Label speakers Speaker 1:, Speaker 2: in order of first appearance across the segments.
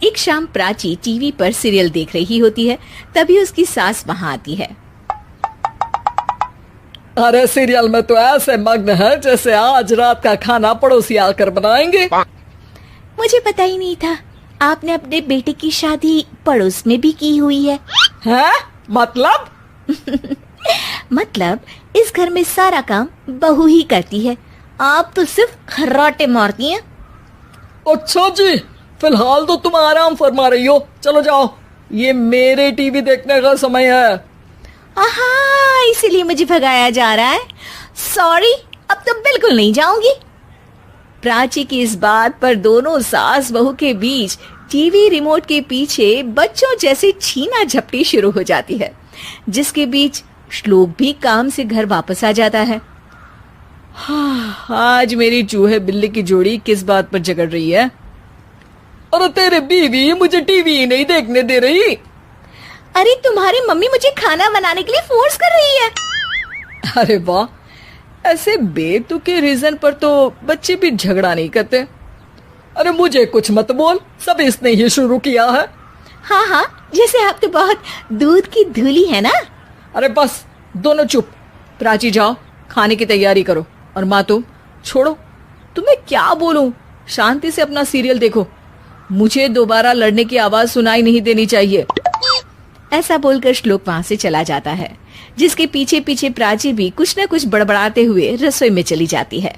Speaker 1: एक शाम प्राची टीवी पर सीरियल देख रही होती है। तभी उसकी सास वहाँ आती है।
Speaker 2: अरे सीरियल में तो ऐसे मग्न है जैसे आज रात का खाना पड़ोसी आकर बनाएंगे।
Speaker 1: मुझे पता ही नहीं था आपने अपने बेटे की शादी पड़ोस में भी की हुई है।
Speaker 2: हैं? मतलब?
Speaker 1: मतलब इस घर में सारा काम बहू ही करती है, आप तो सिर्फ खर्राटे मारती हैं।
Speaker 2: अच्छा जी, फिलहाल तो तुम आराम फरमा रही हो, चलो जाओ, ये मेरे टीवी देखने का समय है।
Speaker 1: आहा, इसीलिए मुझे भगाया जा रहा है। सॉरी, अब तो बिल्कुल नहीं जाऊंगी। प्राची की इस बात पर दोनों सास बहू के बीच टीवी रिमोट के पीछे बच्चों जैसे छीना झपटी शुरू हो जाती है, जिसके बीच श्लोक भी काम से घर वापस आ जाता है।
Speaker 2: आज मेरी चूहे बिल्ली की जोड़ी किस बात पर झगड़ रही है? अरे तेरे बीवी मुझे टीवी नहीं देखने दे रही।
Speaker 1: अरे तुम्हारी मम्मी मुझे खाना बनाने के लिए फोर्स कर रही है।
Speaker 2: अरे वाह, ऐसे बेतुके रीजन पर तो बच्चे भी झगड़ा नहीं करते। अरे मुझे कुछ मत बोल, सब इसने ही शुरू किया है।
Speaker 1: हाँ हाँ, जैसे आप तो बहुत दूध की धूली है ना।
Speaker 2: अरे बस, दोनों चुप। प्राची जाओ, खाने की तैयारी करो। और माँ तुम छोड़ो, तुम्हें क्या बोलूं, शांति से अपना सीरियल देखो, मुझे दोबारा लड़ने की आवाज सुनाई नहीं देनी चाहिए।
Speaker 1: ऐसा बोलकर श्लोक वहां से चला जाता है, जिसके पीछे पीछे प्राची भी कुछ न कुछ बड़बड़ाते हुए रसोई में चली जाती है।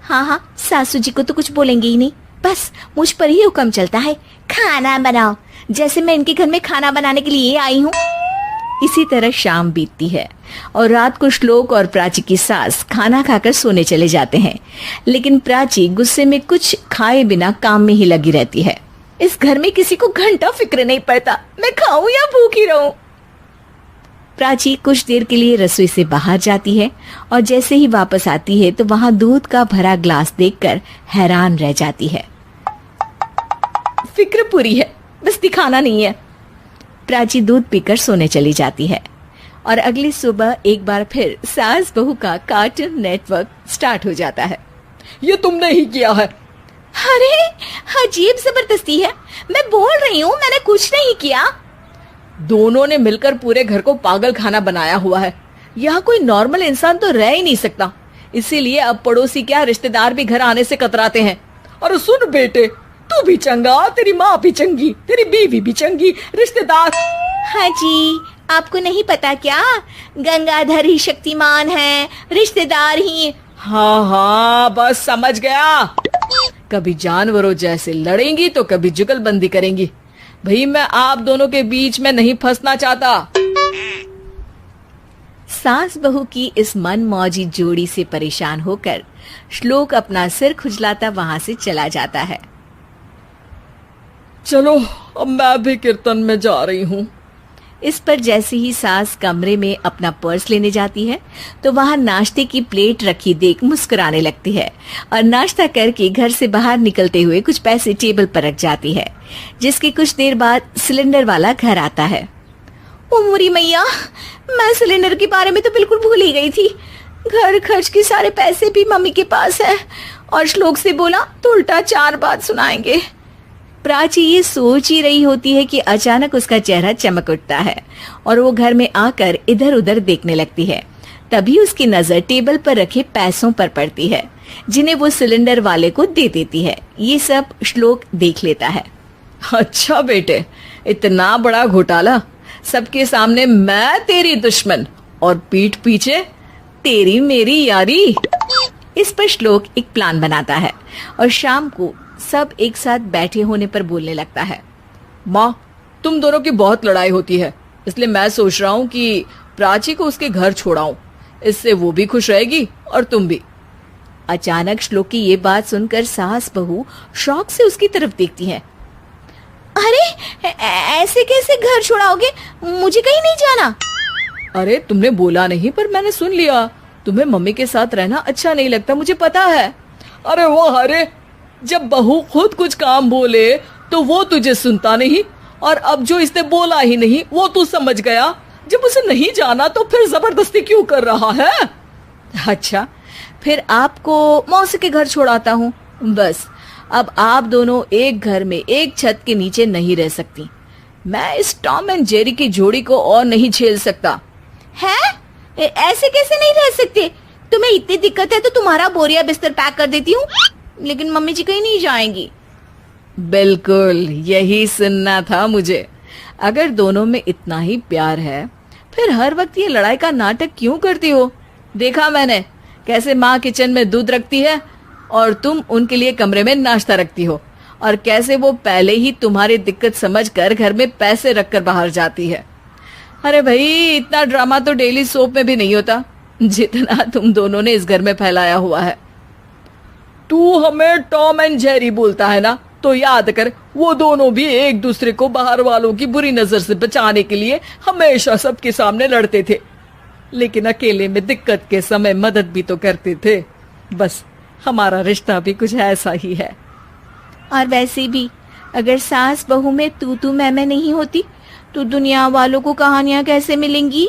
Speaker 1: हाँ हाँ, सासू जी को तो कुछ बोलेंगे ही नहीं, बस मुझ पर ही हुक्म चलता है, खाना बनाओ, जैसे मैं इनके घर में खाना बनाने के लिए आई हूँ। इसी तरह शाम बीतती है और रात को श्लोक और प्राची की सास खाना खाकर सोने चले जाते हैं, लेकिन प्राची गुस्से में कुछ खाए बिना काम में ही लगी रहती है। इस घर में किसी को घंटा फिक्र नहीं पड़ता, मैं खाऊं या भूखी रहूं। प्राची कुछ देर के लिए रसोई से बाहर जाती है और जैसे ही वापस आती है तो वहां दूध का भरा ग्लास देखकर हैरान रह जाती है। फिक्र पूरी है, बस दिखाना नहीं है। प्राची दूध पीकर सोने चली जाती है और अगली सुबह एक बार फिर सास बहू का कार्टून नेटवर्क स्टार्ट हो जाता है।
Speaker 2: ये तुमने ही किया है।
Speaker 1: अरे अजीब जबरदस्ती है, मैं बोल रही हूँ मैंने कुछ नहीं किया।
Speaker 2: दोनों ने मिलकर पूरे घर को पागल खाना बनाया हुआ है। यहाँ कोई नॉर्मल इंसान तो रह ही नहीं सकता, इसीलिए अब पड़ोसी क्या रिश्तेदार भी घर आने से कतराते हैं। और सुन बेटे, तू भी चंगा, तेरी माँ भी चंगी, तेरी बीवी भी चंगी, रिश्तेदार।
Speaker 1: हाँ जी, आपको नहीं पता क्या, गंगाधर ही शक्तिमान है, रिश्तेदार ही।
Speaker 2: हाँ हाँ, बस समझ गया। कभी जानवरों जैसे लड़ेंगी तो कभी जुगलबंदी करेंगी। भाई मैं आप दोनों के बीच में नहीं फंसना चाहता।
Speaker 1: सास बहू की इस मनमौजी जोड़ी से परेशान होकर श्लोक अपना सिर खुजलाता वहां से चला जाता है।
Speaker 2: चलो अब मैं भी कीर्तन में जा रही हूँ।
Speaker 1: इस पर जैसे ही सास कमरे में अपना पर्स लेने जाती है तो वहां नाश्ते की प्लेट रखी देख मुस्कुराने लगती है और नाश्ता करके घर से बाहर निकलते हुए कुछ पैसे टेबल पर रख जाती है, जिसके कुछ देर बाद सिलेंडर वाला घर आता है। ओ मोरी मैया, मैं सिलेंडर के बारे में तो बिल्कुल भूल ही गई थी। घर खर्च के सारे पैसे भी मम्मी के पास है और श्लोक से बोला तो उल्टा 4 बात सुनाएंगे। प्राची ये सोच ही रही होती है कि अचानक उसका चेहरा चमक उठता है और वो घर में आकर इधर उधर देखने लगती है। तभी उसकी नजर टेबल पर रखे पैसों पर पड़ती है, जिन्हें वो सिलेंडर वाले को दे देती है। ये सब श्लोक देख लेता है।
Speaker 2: अच्छा बेटे, इतना बड़ा घोटाला, सबके सामने मैं तेरी दुश्मन और पीठ पीछे तेरी मेरी यारी।
Speaker 1: इस पर श्लोक एक प्लान बनाता है और शाम को सब एक साथ बैठे होने पर बोलने लगता है।
Speaker 2: माँ, तुम दोनों की बहुत लड़ाई होती है, इसलिए मैं सोच रहा हूँ कि प्राची को उसके घर छोड़ाऊं, इससे वो भी खुश रहेगी और तुम भी।
Speaker 1: अचानक श्लोक की ये बात सुनकर सास बहू शौक से उसकी तरफ देखती हैं। अरे ऐसे कैसे घर छोड़ाओगे, मुझे कहीं नहीं जाना।
Speaker 2: अरे तुमने बोला नहीं पर मैंने सुन लिया, तुम्हें मम्मी के साथ रहना अच्छा नहीं लगता, मुझे पता है। अरे वो अरे, जब बहू खुद कुछ काम बोले तो वो तुझे सुनता नहीं, और अब जो इसने बोला ही नहीं वो तू समझ गया। जब उसे नहीं जाना तो फिर जबरदस्ती क्यों कर रहा है?
Speaker 1: अच्छा, फिर आपको मौसी के घर छोड़ाता हूँ, बस
Speaker 2: अब आप दोनों एक घर में एक छत के नीचे नहीं रह सकती। मैं इस टॉम एंड जेरी की जोड़ी को और नहीं झेल सकता।
Speaker 1: है? ऐसे कैसे नहीं रह सकते? तुम्हें इतनी दिक्कत है तो तुम्हारा बोरिया बिस्तर पैक कर देती हूँ, लेकिन मम्मी जी कहीं नहीं जाएंगी।
Speaker 2: बिल्कुल यही सुनना था मुझे। अगर दोनों में इतना ही प्यार है फिर हर वक्त ये लड़ाई का नाटक क्यों करती हो? देखा मैंने कैसे माँ किचन में दूध रखती है और तुम उनके लिए कमरे में नाश्ता रखती हो, और कैसे वो पहले ही तुम्हारी दिक्कत समझकर घर में पैसे रखकर बाहर जाती है। अरे भाई, इतना ड्रामा तो डेली सोप में भी नहीं होता जितना तुम दोनों ने इस घर में फैलाया हुआ है। तू हमें टॉम एंड जेरी बोलता है ना, तो याद कर वो दोनों भी एक दूसरे को बाहर वालों की बुरी नजर से बचाने के लिए हमेशा सबके सामने लड़ते थे, लेकिन अकेले में दिक्कत के समय मदद भी तो करते थे। बस हमारा रिश्ता भी कुछ ऐसा ही है।
Speaker 1: और वैसे भी अगर सास बहू में तू मैं नहीं होती तो दुनिया वालों को कहानियां कैसे मिलेंगी?